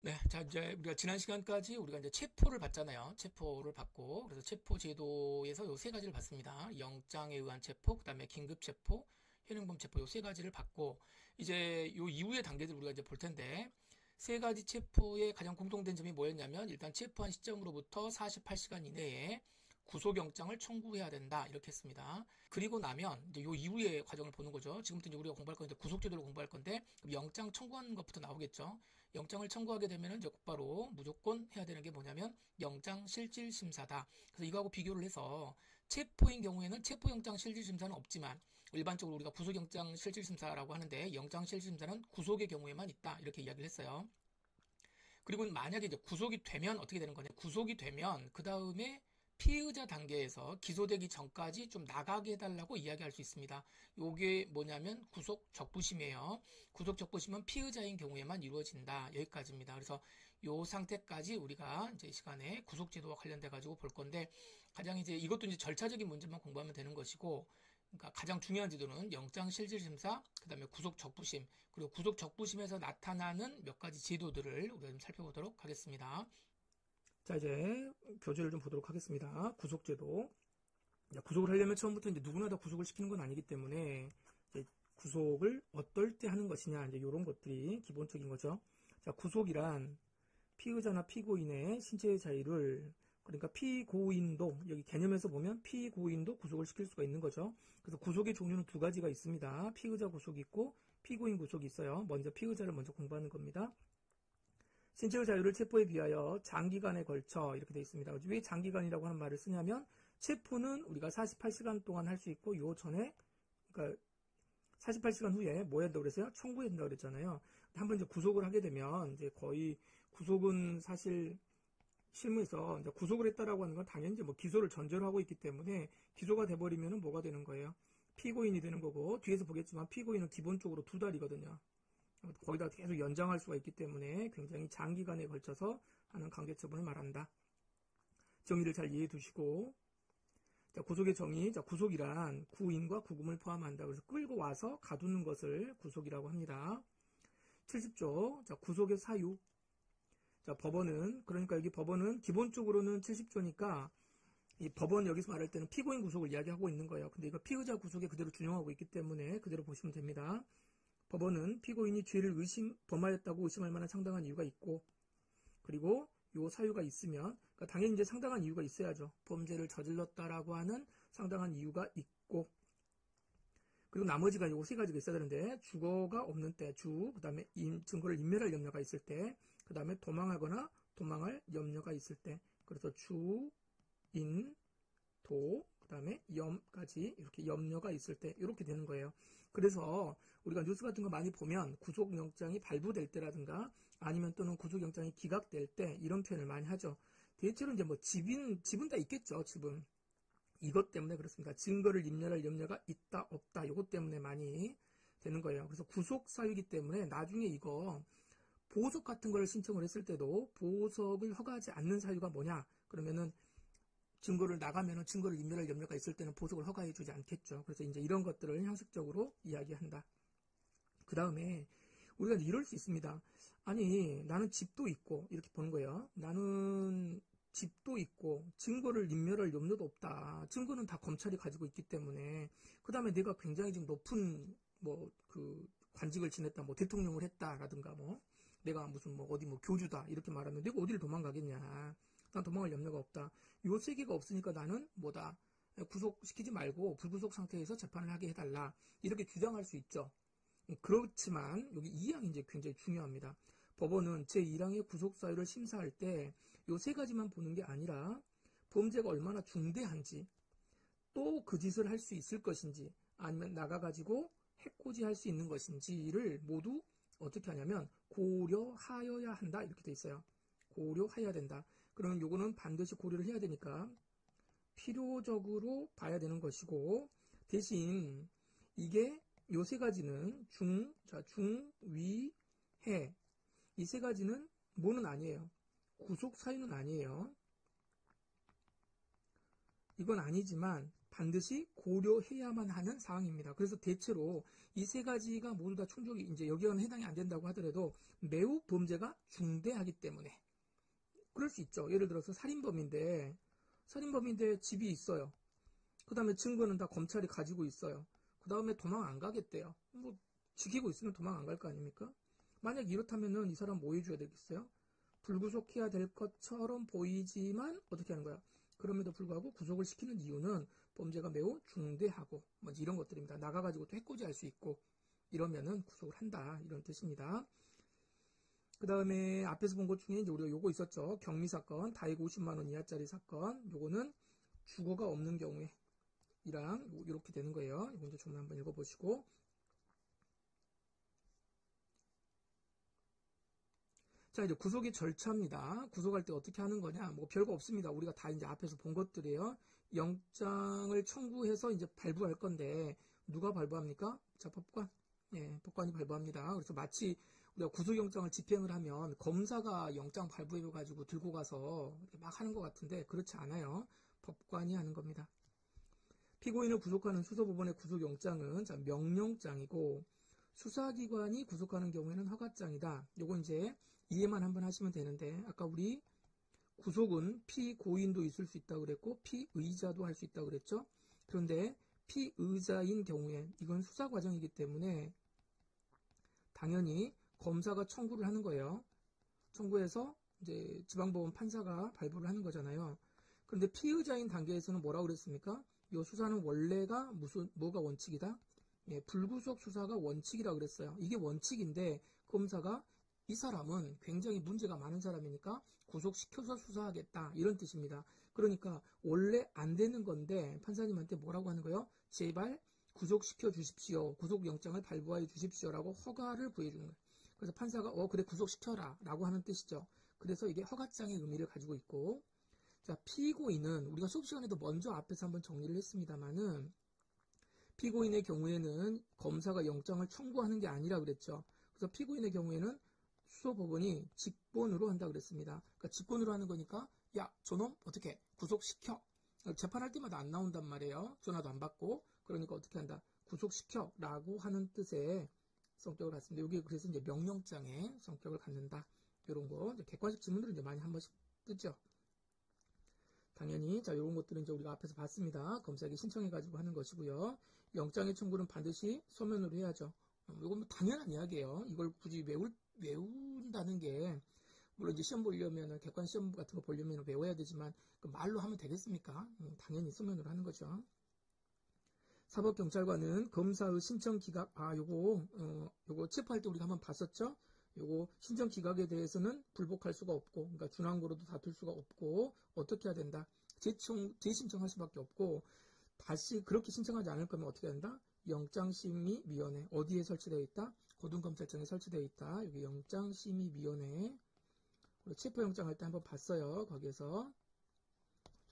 네, 자, 이제 우리가 지난 시간까지 우리가 이제 체포를 받잖아요. 체포를 받고, 그래서 체포 제도에서 요 세 가지를 받습니다. 영장에 의한 체포, 그 다음에 긴급 체포, 현행범 체포 요 세 가지를 받고, 이제 요 이후의 단계들 우리가 이제 볼 텐데, 세 가지 체포의 가장 공통된 점이 뭐였냐면, 일단 체포한 시점으로부터 48시간 이내에 구속영장을 청구해야 된다. 이렇게 했습니다. 그리고 나면, 이제 요 이후의 과정을 보는 거죠. 지금부터 이제 우리가 공부할 건데, 구속제도를 공부할 건데, 그럼 영장 청구하는 것부터 나오겠죠. 영장을 청구하게 되면 이제 곧바로 무조건 해야 되는 게 뭐냐면 영장 실질 심사다. 그래서 이거하고 비교를 해서 체포인 경우에는 체포영장 실질 심사는 없지만 일반적으로 우리가 구속영장 실질 심사라고 하는데 영장 실질 심사는 구속의 경우에만 있다. 이렇게 이야기를 했어요. 그리고 만약에 이제 구속이 되면 어떻게 되는 거냐? 구속이 되면 그 다음에 피의자 단계에서 기소되기 전까지 좀 나가게 해달라고 이야기할 수 있습니다. 요게 뭐냐면 구속 적부심이에요. 구속 적부심은 피의자인 경우에만 이루어진다. 여기까지입니다. 그래서 요 상태까지 우리가 이제 이 시간에 구속제도와 관련돼 가지고 볼 건데 가장 이제 이것도 이제 절차적인 문제만 공부하면 되는 것이고 그러니까 가장 중요한 제도는 영장 실질 심사, 그다음에 구속 적부심, 그리고 구속 적부심에서 나타나는 몇 가지 제도들을 우리가 좀 살펴보도록 하겠습니다. 자, 이제 교재를 좀 보도록 하겠습니다. 구속제도. 구속을 하려면 처음부터 이제 누구나 다 구속을 시키는 건 아니기 때문에 이제 구속을 어떨 때 하는 것이냐 이제 이런 것들이 기본적인 거죠. 자, 구속이란 피의자나 피고인의 신체의 자유를 그러니까 피고인도 여기 개념에서 보면 피고인도 구속을 시킬 수가 있는 거죠. 그래서 구속의 종류는 두 가지가 있습니다. 피의자 구속이 있고 피고인 구속이 있어요. 먼저 피의자를 먼저 공부하는 겁니다. 신체의 자유를 체포에 비하여 장기간에 걸쳐 이렇게 되어 있습니다. 왜 장기간이라고 하는 말을 쓰냐면 체포는 우리가 48시간 동안 할 수 있고 요 전에 그러니까 48시간 후에 뭐 해야 된다고 그랬어요? 청구해야 된다고 그랬잖아요. 한번 이제 구속을 하게 되면 이제 거의 구속은 사실 실무에서 이제 구속을 했다라고 하는 건 당연히 이제 뭐 기소를 전제로 하고 있기 때문에 기소가 돼버리면은 뭐가 되는 거예요? 피고인이 되는 거고 뒤에서 보겠지만 피고인은 기본적으로 2달이거든요. 거기다 계속 연장할 수가 있기 때문에 굉장히 장기간에 걸쳐서 하는 강제처분을 말한다. 정의를 잘 이해해 두시고 자, 구속의 정의, 자, 구속이란 구인과 구금을 포함한다. 그래서 끌고 와서 가두는 것을 구속이라고 합니다. 70조, 자, 구속의 사유. 자, 법원은, 그러니까 여기 법원은 기본적으로는 70조니까 이 법원 여기서 말할 때는 피고인 구속을 이야기하고 있는 거예요. 근데 이거 피의자 구속에 그대로 준용하고 있기 때문에 그대로 보시면 됩니다. 법원은 피고인이 죄를 범하였다고 의심할 만한 상당한 이유가 있고, 그리고 요 사유가 있으면, 그러니까 당연히 이제 상당한 이유가 있어야죠. 범죄를 저질렀다라고 하는 상당한 이유가 있고, 그리고 나머지가 요 세 가지가 있어야 되는데, 주거가 없는 때, 그 다음에 증거를 인멸할 염려가 있을 때, 그 다음에 도망하거나 도망할 염려가 있을 때, 그래서 그 다음에 염까지 이렇게 염려가 있을 때 이렇게 되는 거예요. 그래서 우리가 뉴스 같은 거 많이 보면 구속영장이 발부될 때라든가 아니면 또는 구속영장이 기각될 때 이런 표현을 많이 하죠. 대체로 이제 뭐 집은 다 있겠죠. 집은. 이것 때문에 그렇습니다. 증거를 인멸할 염려가 있다 없다 이것 때문에 많이 되는 거예요. 그래서 구속사유이기 때문에 나중에 이거 보석 같은 걸 신청을 했을 때도 보석을 허가하지 않는 사유가 뭐냐 그러면은 증거를 나가면은 증거를 인멸할 염려가 있을 때는 보석을 허가해 주지 않겠죠. 그래서 이제 이런 것들을 형식적으로 이야기한다. 그 다음에 우리가 이럴 수 있습니다. 아니 나는 집도 있고 이렇게 보는 거예요. 나는 집도 있고 증거를 인멸할 염려도 없다. 증거는 다 검찰이 가지고 있기 때문에 그 다음에 내가 굉장히 좀 높은 뭐 그 관직을 지냈다, 뭐 대통령을 했다라든가 뭐 내가 무슨 뭐 어디 뭐 교주다 이렇게 말하면 내가 어디를 도망가겠냐. 난 도망갈 염려가 없다. 요 세 개가 없으니까 나는 뭐다. 구속시키지 말고 불구속 상태에서 재판을 하게 해달라. 이렇게 주장할 수 있죠. 그렇지만 여기 2항이 이제 굉장히 중요합니다. 법원은 제1항의 구속사유를 심사할 때 요 세 가지만 보는 게 아니라 범죄가 얼마나 중대한지 또 그 짓을 할 수 있을 것인지 아니면 나가가지고 해코지할 수 있는 것인지를 모두 어떻게 하냐면 고려하여야 한다 이렇게 돼 있어요. 고려해야 된다. 그러면 요거는 반드시 고려를 해야 되니까 필요적으로 봐야 되는 것이고 대신 이게 요 세 가지는 중, 위, 해. 이 세 가지는 뭐는 아니에요. 구속 사유는 아니에요. 이건 아니지만 반드시 고려해야만 하는 사항입니다. 그래서 대체로 이 세 가지가 모두 다 충족이 이제 여기에는 해당이 안 된다고 하더라도 매우 범죄가 중대하기 때문에 그럴 수 있죠. 예를 들어서 살인범인데 집이 있어요. 그 다음에 증거는 다 검찰이 가지고 있어요. 그 다음에 도망 안 가겠대요. 뭐 지키고 있으면 도망 안 갈 거 아닙니까? 만약 이렇다면은 이 사람 뭐 해줘야 되겠어요? 불구속해야 될 것처럼 보이지만 어떻게 하는 거야? 그럼에도 불구하고 구속을 시키는 이유는 범죄가 매우 중대하고 뭐 이런 것들입니다. 나가가지고 또 해코지할 수 있고 이러면은 구속을 한다 이런 뜻입니다. 그 다음에 앞에서 본 것 중에 이제 우리가 요거 있었죠. 경미 사건, 다이고 50만 원 이하짜리 사건. 요거는 주거가 없는 경우에 이랑 이렇게 되는 거예요. 이거 이제 좀 한번 읽어보시고. 자, 이제 구속의 절차입니다. 구속할 때 어떻게 하는 거냐? 뭐 별거 없습니다. 우리가 다 이제 앞에서 본 것들이에요. 영장을 청구해서 이제 발부할 건데 누가 발부합니까? 자, 법관. 예, 법관이 발부합니다. 그래서 마치 우리가 구속영장을 집행을 하면 검사가 영장 발부해가지고 들고 가서 막 하는 것 같은데 그렇지 않아요. 법관이 하는 겁니다. 피고인을 구속하는 수서법원의 구속영장은 자, 명령장이고 수사기관이 구속하는 경우에는 허가장이다. 요거 이제 이해만 한번 하시면 되는데 아까 우리 구속은 피고인도 있을 수 있다고 그랬고 피의자도 할 수 있다고 그랬죠. 그런데 피의자인 경우에 이건 수사 과정이기 때문에 당연히 검사가 청구를 하는 거예요. 청구해서 이제 지방법원 판사가 발부를 하는 거잖아요. 그런데 피의자인 단계에서는 뭐라고 그랬습니까? 이 수사는 원래가 뭐가 원칙이다? 예, 불구속 수사가 원칙이라고 그랬어요. 이게 원칙인데 검사가 이 사람은 굉장히 문제가 많은 사람이니까 구속시켜서 수사하겠다 이런 뜻입니다. 그러니까 원래 안 되는 건데 판사님한테 뭐라고 하는 거예요? 제발 구속시켜 주십시오. 구속영장을 발부하여 주십시오라고 허가를 구해주는 거예요. 그래서 판사가 그래 구속시켜라 라고 하는 뜻이죠. 그래서 이게 허가장의 의미를 가지고 있고 자 피고인은 우리가 수업 시간에도 먼저 앞에서 한번 정리를 했습니다만은 피고인의 경우에는 검사가 영장을 청구하는 게 아니라 그랬죠. 그래서 피고인의 경우에는 수서법원이 직권으로 한다 그랬습니다. 그러니까 직권으로 하는 거니까 야 저놈 어떻게 구속시켜. 재판할 때마다 안 나온단 말이에요. 전화도 안 받고. 그러니까 어떻게 한다. 구속시켜 라고 하는 뜻의 성격을 갖습니다. 여기 그래서 이제 명령장의 성격을 갖는다. 이런 거 이제 객관식 지문들은 이제 많이 한 번씩 뜨죠. 당연히 자 이런 것들은 이제 우리가 앞에서 봤습니다. 검사에게 신청해가지고 하는 것이고요. 영장의 청구는 반드시 서면으로 해야죠. 이건 뭐 당연한 이야기예요. 이걸 굳이 외운다는 게 물론 이제 시험 보려면 객관 시험 같은 거 보려면 외워야 되지만 그 말로 하면 되겠습니까? 당연히 서면으로 하는 거죠. 사법경찰관은 검사의 신청 기각 요거 체포할 때 우리가 한번 봤었죠? 요거 신청 기각에 대해서는 불복할 수가 없고 그러니까 준항고로도 다툴 수가 없고 어떻게 해야 된다? 재신청할 수밖에 없고 다시 그렇게 신청하지 않을 거면 어떻게 한다? 영장심의위원회 어디에 설치되어 있다? 고등검찰청에 설치되어 있다. 여기 영장심의위원회 체포영장 할 때 한번 봤어요. 거기에서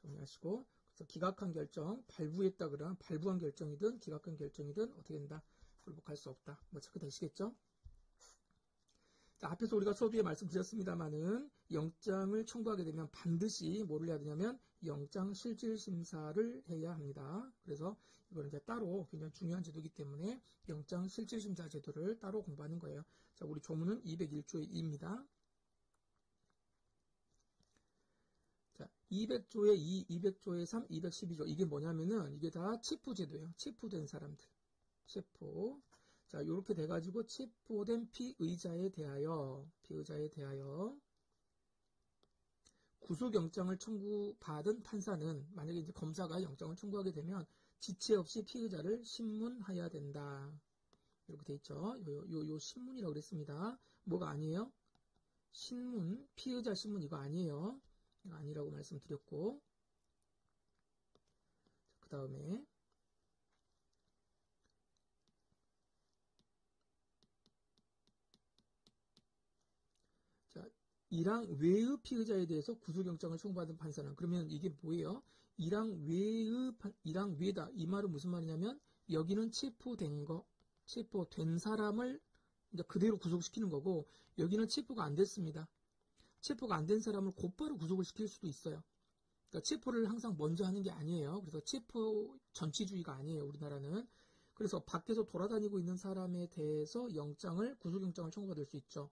정리하시고 그래서 기각한 결정 발부했다 그러면 발부한 결정이든 기각한 결정이든 어떻게 된다? 불복할 수 없다. 뭐 체크 되시겠죠? 자, 앞에서 우리가 수업에 말씀드렸습니다만은 영장을 청구하게 되면 반드시 뭐를 해야 되냐면 영장 실질심사를 해야 합니다. 그래서 이거는 이제 따로 굉장히 중요한 제도이기 때문에 영장 실질심사 제도를 따로 공부하는 거예요. 자, 우리 조문은 201조의 2입니다. 자, 200조의 2, 200조의 3, 212조 이게 뭐냐면은 이게 다 체포제도예요. 체포된 사람들. 체포. 자, 요렇게 돼가지고 체포된 피의자에 대하여 구속영장을 청구받은 판사는 만약에 이제 검사가 영장을 청구하게 되면 지체 없이 피의자를 신문해야 된다. 이렇게 돼 있죠. 요 신문이라고 그랬습니다. 뭐가 아니에요? 신문, 피의자 신문 이거 아니에요. 이거 아니라고 말씀드렸고. 그 다음에 자, 이랑 외의 피의자에 대해서 구속영장을 청구받은 판사는 그러면 이게 뭐예요? 이랑 외다. 이 말은 무슨 말이냐면 여기는 체포된 사람을 이제 그대로 구속시키는 거고 여기는 체포가 안 됐습니다. 체포가 안 된 사람을 곧바로 구속을 시킬 수도 있어요. 그러니까 체포를 항상 먼저 하는 게 아니에요. 그래서 체포 전치주의가 아니에요, 우리나라는. 그래서 밖에서 돌아다니고 있는 사람에 대해서 구속영장을 청구받을 수 있죠.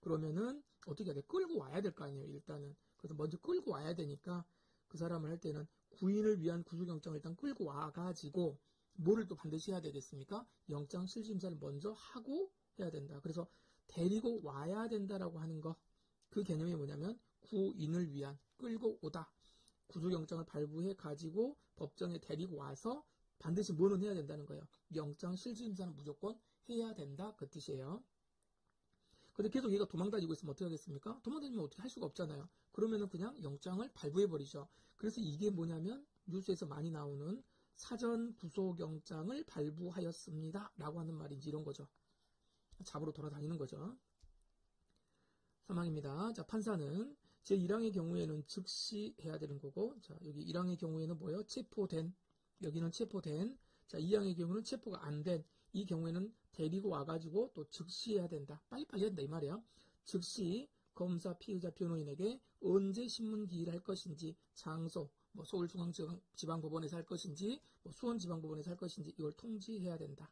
그러면은 어떻게 해야 돼? 끌고 와야 될 거 아니에요, 일단은. 그래서 먼저 끌고 와야 되니까 그 사람을 할 때는 구인을 위한 구속영장을 일단 끌고 와가지고 뭐를 또 반드시 해야 되겠습니까? 영장 실질심사를 먼저 하고 해야 된다. 그래서 데리고 와야 된다라고 하는 거, 그 개념이 뭐냐면 구인을 위한, 끌고 오다. 구속영장을 발부해 가지고 법정에 데리고 와서 반드시 뭐는 해야 된다는 거예요. 영장 실질심사는 무조건 해야 된다, 그 뜻이에요. 근데 계속 얘가 도망다니고 있으면 어떻게 하겠습니까? 도망다니면 어떻게 할 수가 없잖아요. 그러면은 그냥 영장을 발부해버리죠. 그래서 이게 뭐냐면 뉴스에서 많이 나오는 사전 구속영장을 발부하였습니다 라고 하는 말인지 이런 거죠. 잡으러 돌아다니는 거죠. 사망입니다. 자, 판사는 제1항의 경우에는 즉시 해야 되는 거고, 자, 여기 1항의 경우에는 뭐예요? 체포된, 여기는 체포된, 자, 2항의 경우는 체포가 안 된, 이 경우에는 데리고 와가지고 또 즉시 해야 된다. 빨리빨리 한다, 이 말이에요. 즉시 검사, 피의자, 변호인에게 언제 신문 기일을 할 것인지, 장소, 뭐 서울중앙지방법원에서 할 것인지, 뭐 수원지방법원에서 할 것인지, 이걸 통지해야 된다.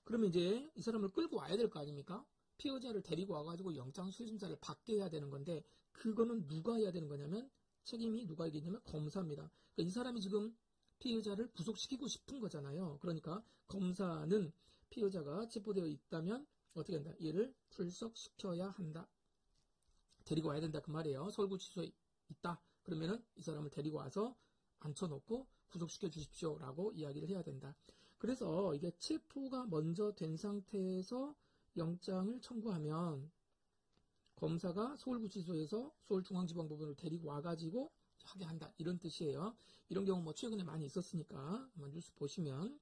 그러면 이제 이 사람을 끌고 와야 될 거 아닙니까? 피의자를 데리고 와가지고 영장 실심사를 받게 해야 되는 건데, 그거는 누가 해야 되는 거냐면, 책임이 누가 있겠냐면 검사입니다. 그러니까 이 사람이 지금 피의자를 구속시키고 싶은 거잖아요. 그러니까 검사는 피의자가 체포되어 있다면 어떻게 한다? 얘를 출석시켜야 한다. 데리고 와야 된다, 그 말이에요. 서울구치소에 있다. 그러면은 이 사람을 데리고 와서 앉혀놓고 구속시켜 주십시오 라고 이야기를 해야 된다. 그래서 이게 체포가 먼저 된 상태에서 영장을 청구하면 검사가 서울구치소에서 서울중앙지방법원을 데리고 와가지고 하게 한다, 이런 뜻이에요. 이런 경우 뭐 최근에 많이 있었으니까 한번 뉴스 보시면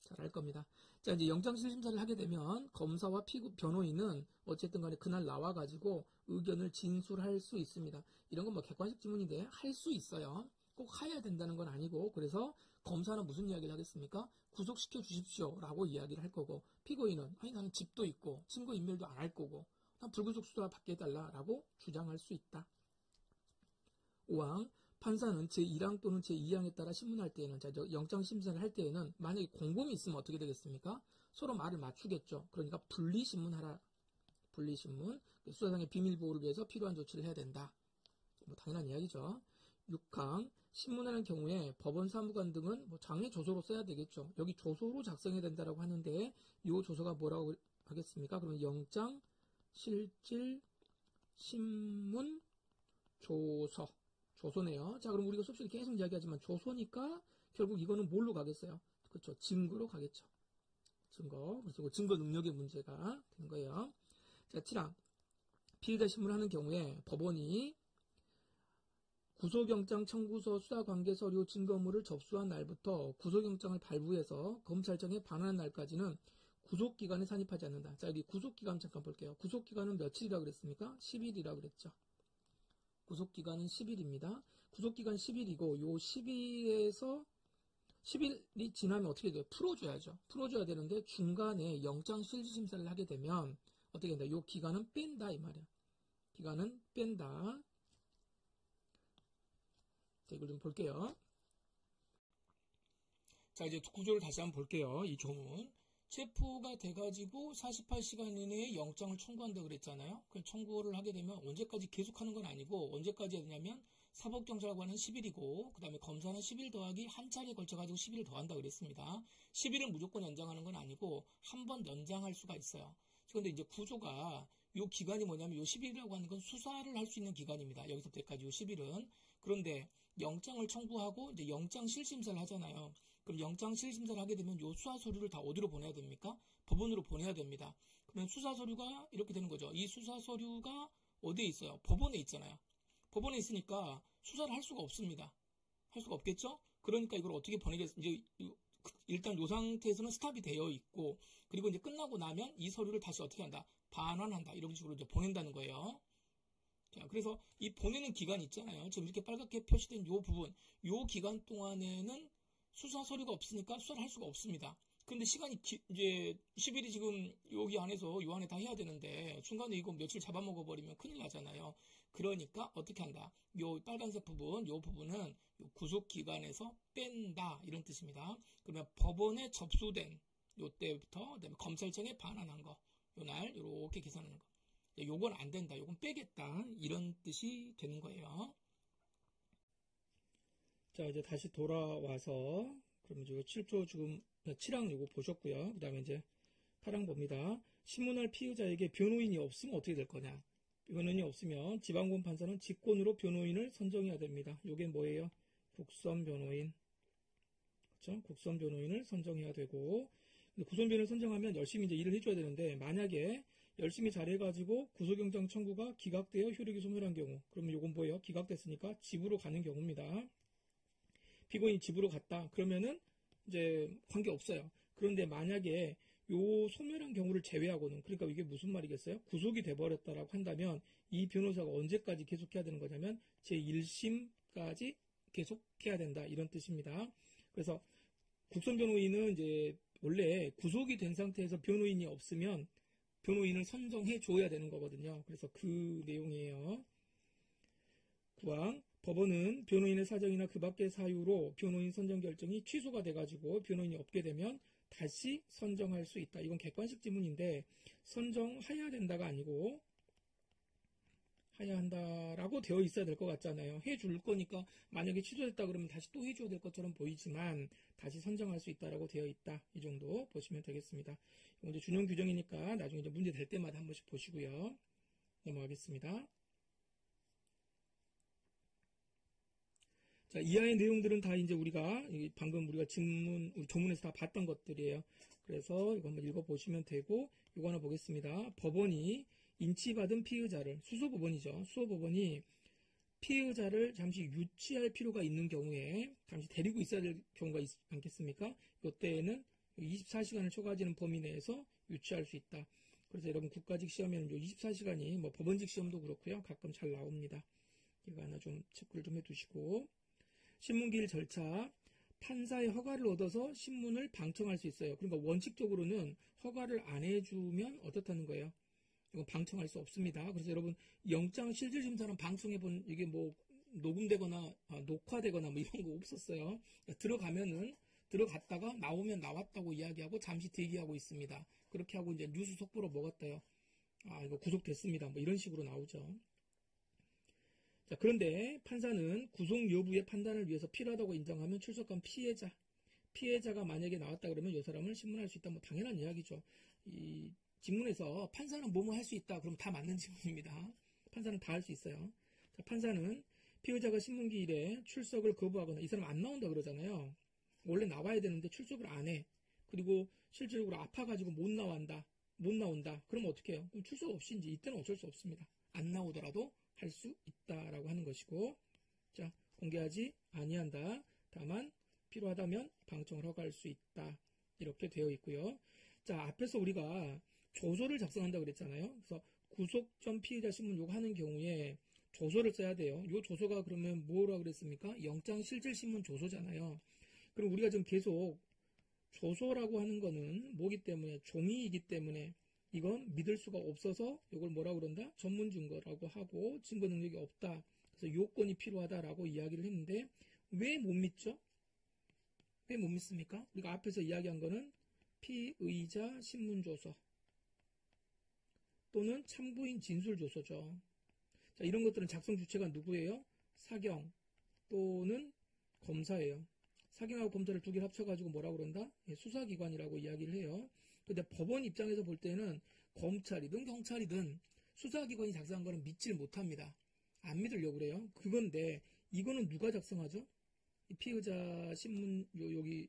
잘 알 겁니다. 자, 이제 영장실심사를 하게 되면 검사와 변호인은 어쨌든 간에 그날 나와가지고 의견을 진술할 수 있습니다. 이런 건 뭐 객관식 질문인데 할 수 있어요. 꼭 해야 된다는 건 아니고, 그래서 검사는 무슨 이야기를 하겠습니까? 구속시켜 주십시오 라고 이야기를 할 거고, 피고인은 아니 나는 집도 있고 증거인멸도 안 할 거고 난 불구속 수사 받게 해달라 라고 주장할 수 있다. 5항, 판사는 제1항 또는 제2항에 따라 신문할 때에는, 자, 영장 심사를 할 때에는 만약에 공범이 있으면 어떻게 되겠습니까? 서로 말을 맞추겠죠. 그러니까 분리신문하라. 분리신문. 수사상의 비밀보호를 위해서 필요한 조치를 해야 된다. 뭐 당연한 이야기죠. 6항, 신문하는 경우에 법원 사무관 등은 뭐 장외 조서로 써야 되겠죠. 여기 조서로 작성해야 된다라고 하는데 이 조서가 뭐라고 하겠습니까? 그러면 영장 실질 신문 조서. 조서네요. 자, 그럼 우리가 수업시간에 계속 이야기하지만 조서니까 결국 이거는 뭘로 가겠어요? 그렇죠. 증거로 가겠죠. 증거. 그래서 증거 능력의 문제가 되는 거예요. 자, 7항. 피의자 신문하는 경우에 법원이 구속영장 청구서 수사관계 서류 증거물을 접수한 날부터 구속영장을 발부해서 검찰청에 반환한 날까지는 구속기간에 산입하지 않는다. 자, 여기 구속기간 잠깐 볼게요. 구속기간은 며칠이라고 그랬습니까? 10일이라고 그랬죠. 구속기간은 10일입니다. 구속기간 10일이고 요 10일이 지나면 어떻게 돼요? 풀어줘야죠. 풀어줘야 되는데 중간에 영장 실질심사를 하게 되면 어떻게 된다? 요 기간은 뺀다, 이 말이야. 기간은 뺀다. 자, 이걸 좀 볼게요. 자, 이제 구조를 다시 한번 볼게요. 이 조문. 체포가 돼가지고 48시간 이내에 영장을 청구한다 그랬잖아요. 그 청구를 하게 되면 언제까지 계속하는 건 아니고, 언제까지 해야 되냐면 사법경찰관은 10일이고 그 다음에 검사는 10일 더하기 한 차례에 걸쳐가지고 10일 더한다 그랬습니다. 10일은 무조건 연장하는 건 아니고 한 번 연장할 수가 있어요. 그런데 이제 구조가 요 기간이 뭐냐면 요 10일이라고 하는 건 수사를 할 수 있는 기간입니다. 여기서부터 여기까지 요 10일은. 그런데 영장을 청구하고 이제 영장 실심사를 하잖아요. 그럼 영장 실심사를 하게 되면 요 수사 서류를 다 어디로 보내야 됩니까? 법원으로 보내야 됩니다. 그러면 수사 서류가 이렇게 되는 거죠. 이 수사 서류가 어디에 있어요? 법원에 있잖아요. 법원에 있으니까 수사를 할 수가 없습니다. 할 수가 없겠죠? 그러니까 이걸 어떻게 보내겠습니까? 이제 일단 이 상태에서는 스탑이 되어 있고, 그리고 이제 끝나고 나면 이 서류를 다시 어떻게 한다? 반환한다. 이런 식으로 이제 보낸다는 거예요. 자, 그래서 이 보내는 기간 있잖아요. 지금 이렇게 빨갛게 표시된 요 부분, 요 기간 동안에는 수사 서류가 없으니까 수사를 할 수가 없습니다. 근데 시간이 이제 10일이 지금 여기 안에서 요 안에 다 해야 되는데 중간에 이거 며칠 잡아먹어 버리면 큰일 나잖아요. 그러니까 어떻게 한다? 요 빨간색 부분, 요 부분은 요 구속기관에서 뺀다. 이런 뜻입니다. 그러면 법원에 접수된 요 때부터 그다음에 검찰청에 반환한 거, 요 날 요렇게 계산하는 거. 요건 안 된다. 요건 빼겠다. 이런 뜻이 되는 거예요. 자, 이제 다시 돌아와서 그러면 이거 7조 지금 7항 요거 보셨고요. 그 다음에 이제 8항 봅니다. 신문할 피의자에게 변호인이 없으면 어떻게 될 거냐? 변호인이 없으면 지방군 판사는 직권으로 변호인을 선정해야 됩니다. 요게 뭐예요? 국선 변호인. 그렇죠? 국선 변호인을 선정해야 되고, 근데 국선 변호인을 선정하면 열심히 이제 일을 해줘야 되는데, 만약에 열심히 잘해가지고 구속영장 청구가 기각되어 효력이 소멸한 경우, 그러면 요건 뭐예요? 기각됐으니까 집으로 가는 경우입니다. 피고인이 집으로 갔다. 그러면은 이제 관계 없어요. 그런데 만약에 요 소멸한 경우를 제외하고는, 그러니까 이게 무슨 말이겠어요? 구속이 돼버렸다라고 한다면 이 변호사가 언제까지 계속해야 되는 거냐면 제1심까지 계속해야 된다. 이런 뜻입니다. 그래서 국선 변호인은 이제 원래 구속이 된 상태에서 변호인이 없으면 변호인을 선정해 줘야 되는 거거든요. 그래서 그 내용이에요. 9항 법원은 변호인의 사정이나 그 밖의 사유로 변호인 선정 결정이 취소가 돼가지고 변호인이 없게 되면 다시 선정할 수 있다. 이건 객관식 지문인데 선정해야 된다가 아니고 해야 한다라고 되어 있어야 될 것 같잖아요. 해줄 거니까 만약에 취소됐다 그러면 다시 또 해줘야 될 것처럼 보이지만 다시 선정할 수 있다라고 되어 있다. 이 정도 보시면 되겠습니다. 이건 이제 준용 규정이니까 나중에 이제 문제 될 때마다 한 번씩 보시고요. 넘어가겠습니다. 자, 이하의 내용들은 다 이제 우리가 방금 우리가 우리 조문에서 다 봤던 것들이에요. 그래서 이거 한번 읽어보시면 되고, 이거 하나 보겠습니다. 법원이 인치받은 피의자를, 수소법원이죠. 수소법원이 피의자를 잠시 유치할 필요가 있는 경우에 잠시 데리고 있어야 될 경우가 있지 않겠습니까? 이때에는 24시간을 초과하지는 범위 내에서 유치할 수 있다. 그래서 여러분 국가직 시험에는 24시간이 뭐 법원직 시험도 그렇고요. 가끔 잘 나옵니다. 이거 하나 좀 체크를 좀 해두시고. 신문기일 절차, 판사의 허가를 얻어서 신문을 방청할 수 있어요. 그러니까 원칙적으로는 허가를 안 해주면 어떻다는 거예요? 이건 방청할 수 없습니다. 그래서 여러분 영장 실질심사는 방청해본 이게 뭐 녹음되거나 녹화되거나 뭐 이런 거 없었어요. 그러니까 들어갔다가 나오면 나왔다고 이야기하고 잠시 대기하고 있습니다. 그렇게 하고 이제 뉴스 속보로 먹었대요. 이거 구속됐습니다. 뭐 이런 식으로 나오죠. 자, 그런데 판사는 구속 여부의 판단을 위해서 필요하다고 인정하면 출석한 피해자가 만약에 나왔다 그러면 이 사람을 신문할 수 있다. 뭐 당연한 이야기죠. 이 직문에서 판사는 뭐뭐 할 수 있다. 그럼 다 맞는 질문입니다. 판사는 다 할 수 있어요. 자, 판사는 피해자가 신문기일에 출석을 거부하거나 이 사람 안 나온다 그러잖아요. 원래 나와야 되는데 출석을 안 해. 그리고 실질적으로 아파가지고 못 나온다. 그럼 어떻게 해요? 그럼 출석 없이 이제 이때는 어쩔 수 없습니다. 안 나오더라도 할 수 있다라고 하는 것이고, 자, 공개하지 아니한다. 다만 필요하다면 방청을 허가할 수 있다. 이렇게 되어 있고요. 자, 앞에서 우리가 조서를 작성한다 그랬잖아요. 그래서 구속 전 피의자 신문 요거 하는 경우에 조서를 써야 돼요. 요 조서가 그러면 뭐라 그랬습니까? 영장 실질 신문 조서잖아요. 그럼 우리가 지금 계속 조서라고 하는 거는 뭐기 때문에 종이이기 때문에 이건 믿을 수가 없어서 이걸 뭐라 그런다? 전문 증거라고 하고 증거 능력이 없다. 그래서 요건이 필요하다라고 이야기를 했는데 왜 못 믿죠? 왜 못 믿습니까? 우리가 앞에서 이야기한 거는 피의자 신문조서 또는 참고인 진술조서죠. 자, 이런 것들은 작성 주체가 누구예요? 사경 또는 검사예요. 사경하고 검사를 두 개를 합쳐가지고 뭐라 그런다? 수사기관이라고 이야기를 해요. 근데 법원 입장에서 볼 때는 검찰이든 경찰이든 수사기관이 작성한 거는 믿지를 못합니다. 안 믿으려고 그래요. 그건데 이거는 누가 작성하죠? 이 피의자 신문 여기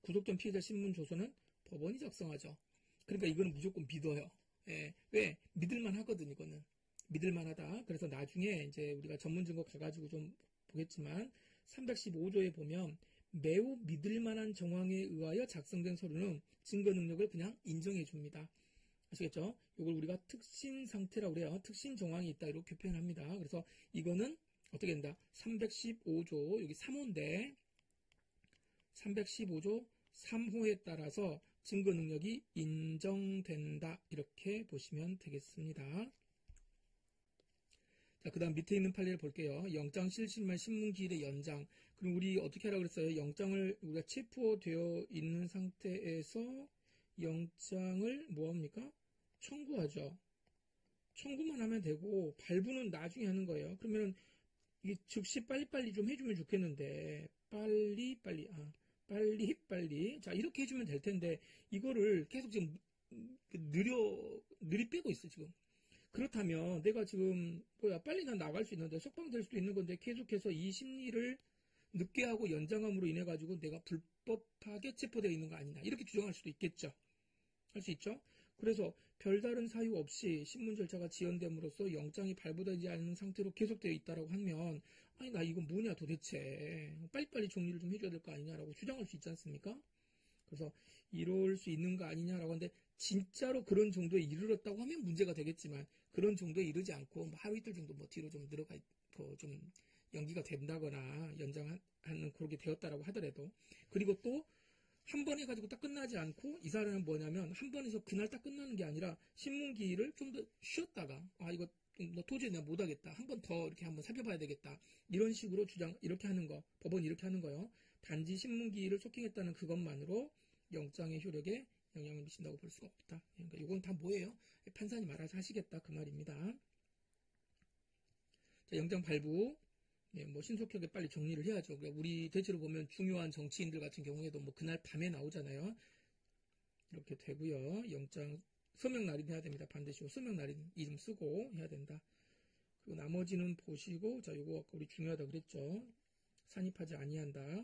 구속된 피의자 신문 조서는 법원이 작성하죠. 그러니까 이거는 무조건 믿어요. 예, 왜? 믿을만 하거든. 이거는 믿을만 하다. 그래서 나중에 이제 우리가 전문 증거 가가지고 좀 보겠지만 315조에 보면 매우 믿을만한 정황에 의하여 작성된 서류는 증거 능력을 그냥 인정해 줍니다. 아시겠죠? 이걸 우리가 특신 상태라고 그래요. 특신 정황이 있다 이렇게 표현합니다. 그래서 이거는 어떻게 된다? 315조 여기 3호인데 315조 3호에 따라서 증거 능력이 인정된다 이렇게 보시면 되겠습니다. 자, 그 다음 밑에 있는 판례를 볼게요. 영장 실시만 신문기일의 연장. 그럼 우리 어떻게 하라고 그랬어요? 영장을 우리가 체포되어 있는 상태에서 영장을 뭐합니까? 청구하죠. 청구만 하면 되고 발부는 나중에 하는 거예요. 그러면 이게 즉시 빨리빨리 좀 해주면 좋겠는데 빨리. 자, 이렇게 해주면 될 텐데 이거를 계속 지금 느리 빼고 있어 지금. 그렇다면 내가 지금 빨리 난 나갈 수 있는데 석방될 수도 있는 건데 계속해서 이 심리를 늦게 하고 연장함으로 인해 가지고 내가 불법하게 체포되어 있는 거 아니냐 이렇게 주장할 수도 있겠죠. 할 수 있죠. 그래서 별다른 사유 없이 신문 절차가 지연됨으로써 영장이 발부되지 않는 상태로 계속되어 있다라고 하면 아니 나 이건 뭐냐 도대체 빨리빨리 정리를 좀 해줘야 될 거 아니냐라고 주장할 수 있지 않습니까? 그래서 이럴 수 있는 거 아니냐라고 하는데 진짜로 그런 정도에 이르렀다고 하면 문제가 되겠지만 그런 정도에 이르지 않고 뭐 하루 이틀 정도 뭐 뒤로 좀 들어가 있고 좀 연기가 된다거나 연장하는 그렇게 되었다라고 하더라도 그리고 또 한 번 해가지고 딱 끝나지 않고 이 사람은 뭐냐면 한 번에서 그날 딱 끝나는 게 아니라 신문기일을 좀 더 쉬었다가 이거 너 도저히 내가 못하겠다 한 번 더 이렇게 한번 살펴봐야 되겠다 이런 식으로 이렇게 하는 거 법원이 이렇게 하는 거요. 단지 신문기일을 쇼킹했다는 그것만으로 영장의 효력에 영향을 미친다고 볼 수가 없다. 그러니까 이건 다 뭐예요? 판사님 알아서 하시겠다 그 말입니다. 자, 영장 발부 뭐 신속하게 빨리 정리를 해야죠. 그러니까 우리 대체로 보면 중요한 정치인들 같은 경우에도 뭐 그날 밤에 나오잖아요. 이렇게 되고요. 영장 서명 날인해야 됩니다. 반드시 서명 날인 이름 쓰고 해야 된다. 그리고 나머지는 보시고 자 요거 아까 우리 중요하다 그랬죠. 산입하지 아니한다.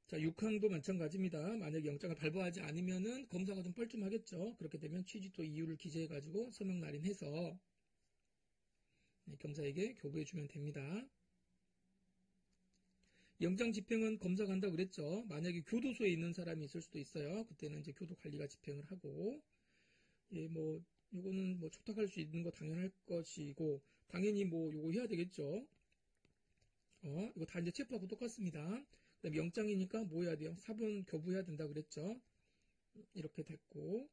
자 6항도 마찬가지입니다. 만약 영장을 발부하지 않으면은 검사가 좀 뻘쭘하겠죠. 그렇게 되면 취지도 이유를 기재해가지고 서명 날인해서 검사에게 교부해주면 됩니다. 영장 집행은 검사가 한다고 그랬죠. 만약에 교도소에 있는 사람이 있을 수도 있어요. 그때는 이제 교도관리가 집행을 하고, 뭐, 요거는 뭐 촉탁할 수 있는 거 당연할 것이고, 당연히 뭐 요거 해야 되겠죠. 이거 다 이제 체포하고 똑같습니다. 그 다음에 영장이니까 뭐 해야 돼요? 사본 교부해야 된다 그랬죠. 이렇게 됐고.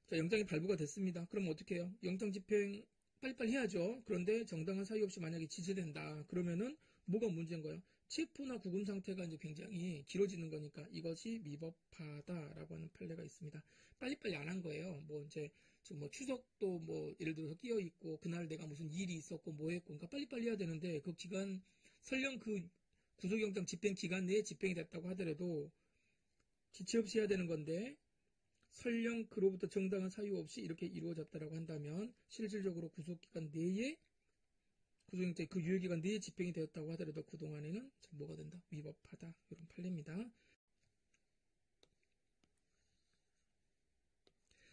자, 영장이 발부가 됐습니다. 그럼 어떻게 해요? 영장 집행 빨리빨리 해야죠. 그런데 정당한 사유 없이 만약에 지체된다. 그러면은 뭐가 문제인 거예요? 체포나 구금 상태가 이제 굉장히 길어지는 거니까 이것이 미법하다라고 하는 판례가 있습니다. 빨리빨리 안 한 거예요. 뭐 이제 지금 뭐 추석도 뭐 예를 들어서 끼어 있고 그날 내가 무슨 일이 있었고 뭐 했고 그러니까 빨리빨리 해야 되는데 그 기간 설령 그 구속영장 집행 기간 내에 집행이 됐다고 하더라도 지체 없이 해야 되는 건데 설령 그로부터 정당한 사유 없이 이렇게 이루어졌다라고 한다면 실질적으로 구속기간 내에 구속영장이 그 유효기간 내에 집행이 되었다고 하더라도 그동안에는 뭐가 된다? 위법하다. 이런 판례입니다.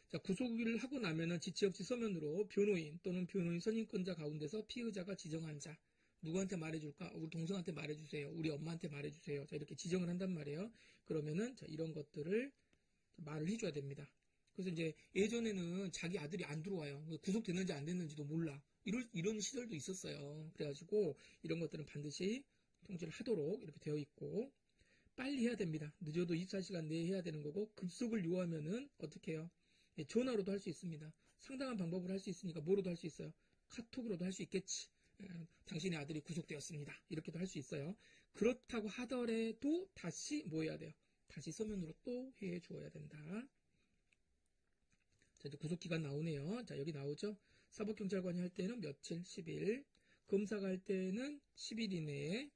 자, 구속을 하고 나면은 지체 없이 서면으로 변호인 또는 변호인 선임권자 가운데서 피의자가 지정한 자 누구한테 말해줄까? 우리 동생한테 말해주세요. 우리 엄마한테 말해주세요. 자, 이렇게 지정을 한단 말이에요. 그러면은 자, 이런 것들을 말을 해줘야 됩니다. 그래서 이제 예전에는 자기 아들이 안 들어와요. 구속됐는지 안 됐는지도 몰라. 이런 시절도 있었어요. 그래가지고 이런 것들은 반드시 통지를 하도록 이렇게 되어 있고 빨리 해야 됩니다. 늦어도 24시간 내에 해야 되는 거고 급속을 요하면은 어떻게 해요? 전화로도 할 수 있습니다. 상당한 방법으로 할 수 있으니까 뭐로도 할 수 있어요? 카톡으로도 할 수 있겠지. 당신의 아들이 구속되었습니다. 이렇게도 할 수 있어요. 그렇다고 하더라도 다시 뭐 해야 돼요? 다시 서면으로 또 해 주어야 된다. 자, 이제 구속기간 나오네요. 자, 여기 나오죠? 사법경찰관이 할 때는 며칠? 10일. 검사가 할 때는 10일 이내에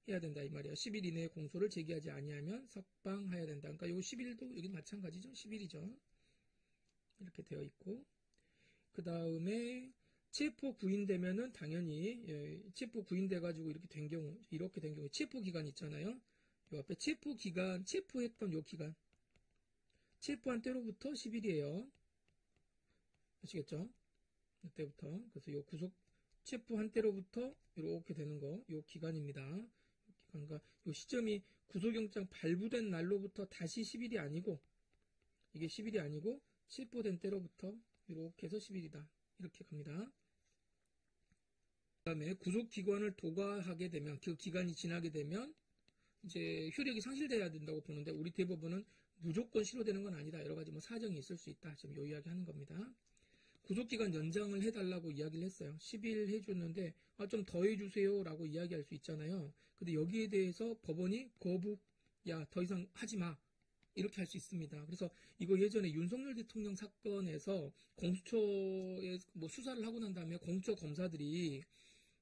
해야 된다. 이 말이에요. 10일 이내에 공소를 제기하지 아니하면 석방해야 된다. 그러니까 요 10일도 여기 마찬가지죠. 10일이죠. 이렇게 되어 있고. 그 다음에 체포 구인되면은 당연히 체포 구인돼가지고 이렇게 된 경우에 체포 기간 있잖아요. 요 앞에 체포 기간, 체포했던 요 기간. 체포한 때로부터 10일이에요. 아시겠죠? 이때부터. 그래서 요 구속 체포한 때로부터 이렇게 되는 거, 요 기간입니다. 기간과 요 시점이 구속영장 발부된 날로부터 다시 10일이 아니고, 이게 10일이 아니고, 체포된 때로부터 이렇게 해서 10일이다. 이렇게 갑니다. 그 다음에 구속기관을 도과하게 되면, 그 기간이 지나게 되면, 이제 효력이 상실돼야 된다고 보는데, 우리 대법원은 무조건 실효되는 건 아니다. 여러 가지 뭐 사정이 있을 수 있다. 지금 요 이야기 하는 겁니다. 구속기간 연장을 해달라고 이야기를 했어요. 10일 해줬는데 좀 더 해주세요 라고 이야기할 수 있잖아요. 근데 여기에 대해서 법원이 거부, 야 더 이상 하지마 이렇게 할 수 있습니다. 그래서 이거 예전에 윤석열 대통령 사건에서 공수처에 뭐 수사를 하고 난 다음에 공수처 검사들이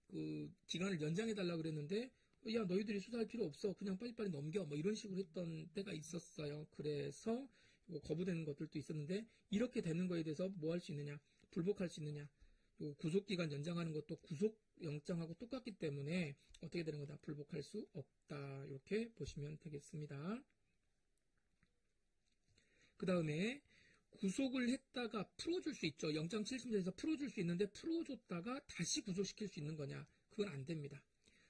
그 기간을 연장해달라 그랬는데 야 너희들이 수사할 필요 없어 그냥 빨리빨리 넘겨 뭐 이런 식으로 했던 때가 있었어요. 그래서 뭐 거부되는 것들도 있었는데 이렇게 되는 거에 대해서 뭐 할 수 있느냐, 불복할 수 있느냐, 요 구속기간 연장하는 것도 구속영장하고 똑같기 때문에 어떻게 되는 거다, 불복할 수 없다, 이렇게 보시면 되겠습니다. 그 다음에 구속을 했다가 풀어줄 수 있죠. 영장 7심에서 풀어줄 수 있는데 풀어줬다가 다시 구속시킬 수 있는 거냐, 그건 안 됩니다.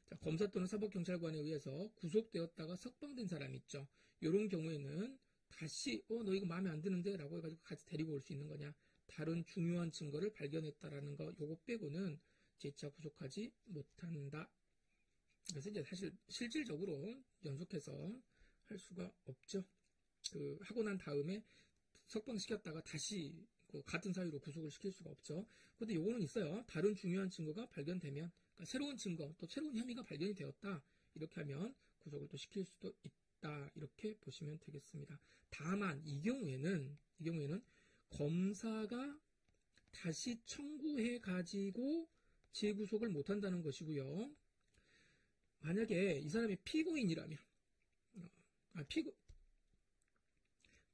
자, 검사 또는 사법경찰관에 의해서 구속되었다가 석방된 사람이 있죠. 이런 경우에는 다시 너 이거 마음에 안 드는데 라고 해가지고 같이 데리고 올 수 있는 거냐, 다른 중요한 증거를 발견했다라는 거, 요거 빼고는 재차 구속하지 못한다. 그래서 이제 사실 실질적으로 연속해서 할 수가 없죠. 하고 난 다음에 석방시켰다가 다시 같은 사유로 구속을 시킬 수가 없죠. 근데 요거는 있어요. 다른 중요한 증거가 발견되면, 그러니까 새로운 증거, 또 새로운 혐의가 발견이 되었다, 이렇게 하면 구속을 또 시킬 수도 있다, 이렇게 보시면 되겠습니다. 다만 이 경우에는 검사가 다시 청구해 가지고 재구속을 못한다는 것이고요. 만약에 이 사람이 피고인이라면,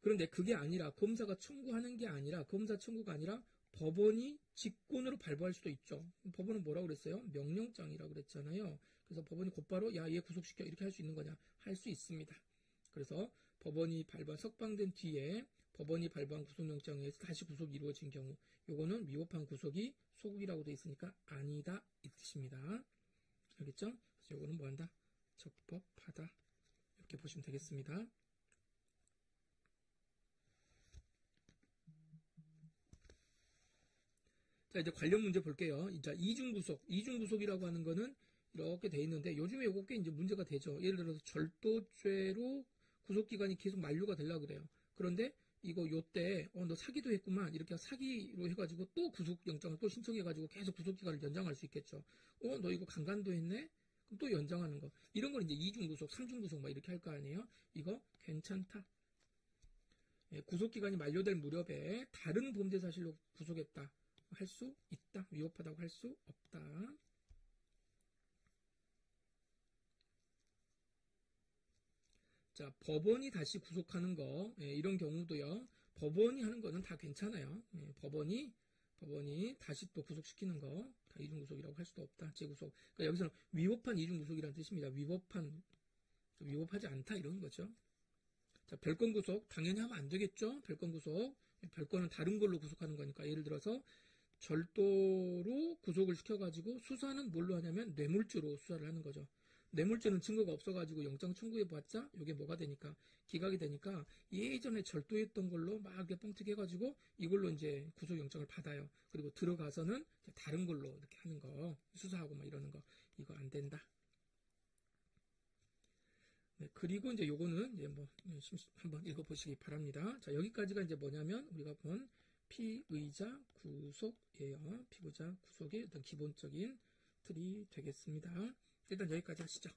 그런데 그게 아니라 검사가 청구하는 게 아니라, 검사 청구가 아니라 법원이 직권으로 발부할 수도 있죠. 법원은 뭐라고 그랬어요? 명령장이라고 그랬잖아요. 그래서 법원이 곧바로 야, 얘 구속시켜 이렇게 할 수 있는 거냐? 할 수 있습니다. 그래서 법원이 발부한, 석방된 뒤에 법원이 발부한 구속영장에 의해서 다시 구속이 이루어진 경우, 요거는 위법한 구속이 소급이라고 되어 있으니까 아니다, 이 뜻입니다. 알겠죠? 그래서 요거는 뭐한다? 적법하다, 이렇게 보시면 되겠습니다. 자, 이제 관련 문제 볼게요. 자, 이중구속. 이중구속이라고 하는 거는 이렇게 돼 있는데, 요즘에 요거 꽤 이제 문제가 되죠. 예를 들어서 절도죄로 구속기간이 계속 만료가 되려고 그래요. 그런데 이거 요때, 너 사기도 했구만, 이렇게 사기로 해가지고 또 구속영장을 또 신청해가지고 계속 구속기간을 연장할 수 있겠죠. 너 이거 강간도 했네? 그럼 또 연장하는 거. 이런 걸 이제 이중구속, 삼중구속 막 이렇게 할 거 아니에요? 이거 괜찮다. 구속기간이 만료될 무렵에 다른 범죄 사실로 구속했다, 할 수 있다. 위법하다고 할 수 없다. 자, 법원이 다시 구속하는 거, 이런 경우도요. 법원이 하는 거는 다 괜찮아요. 법원이 다시 또 구속시키는 거, 다 이중구속이라고 할 수도 없다. 재구속. 그러니까 여기서는 위법한 이중구속이라는 뜻입니다. 위법하지 않다, 이런 거죠. 자, 별건 구속 당연히 하면 안 되겠죠. 별건 구속. 별건은 다른 걸로 구속하는 거니까. 예를 들어서 절도로 구속을 시켜가지고 수사는 뭘로 하냐면 뇌물죄로 수사를 하는 거죠. 뇌물죄는 증거가 없어가지고 영장 청구해봤자 이게 뭐가 되니까, 기각이 되니까 예전에 절도했던 걸로 막 이렇게 뻥튀기해가지고 이걸로 이제 구속영장을 받아요. 그리고 들어가서는 다른 걸로 이렇게 하는 거, 수사하고 막 이러는 거, 이거 안 된다. 네, 그리고 이제 요거는 이제 뭐 한번 읽어보시기 바랍니다. 자, 여기까지가 이제 뭐냐면 우리가 본 피의자 구속이에요. 피의자 구속의 어떤 기본적인 틀이 되겠습니다. 일단 여기까지 하시죠.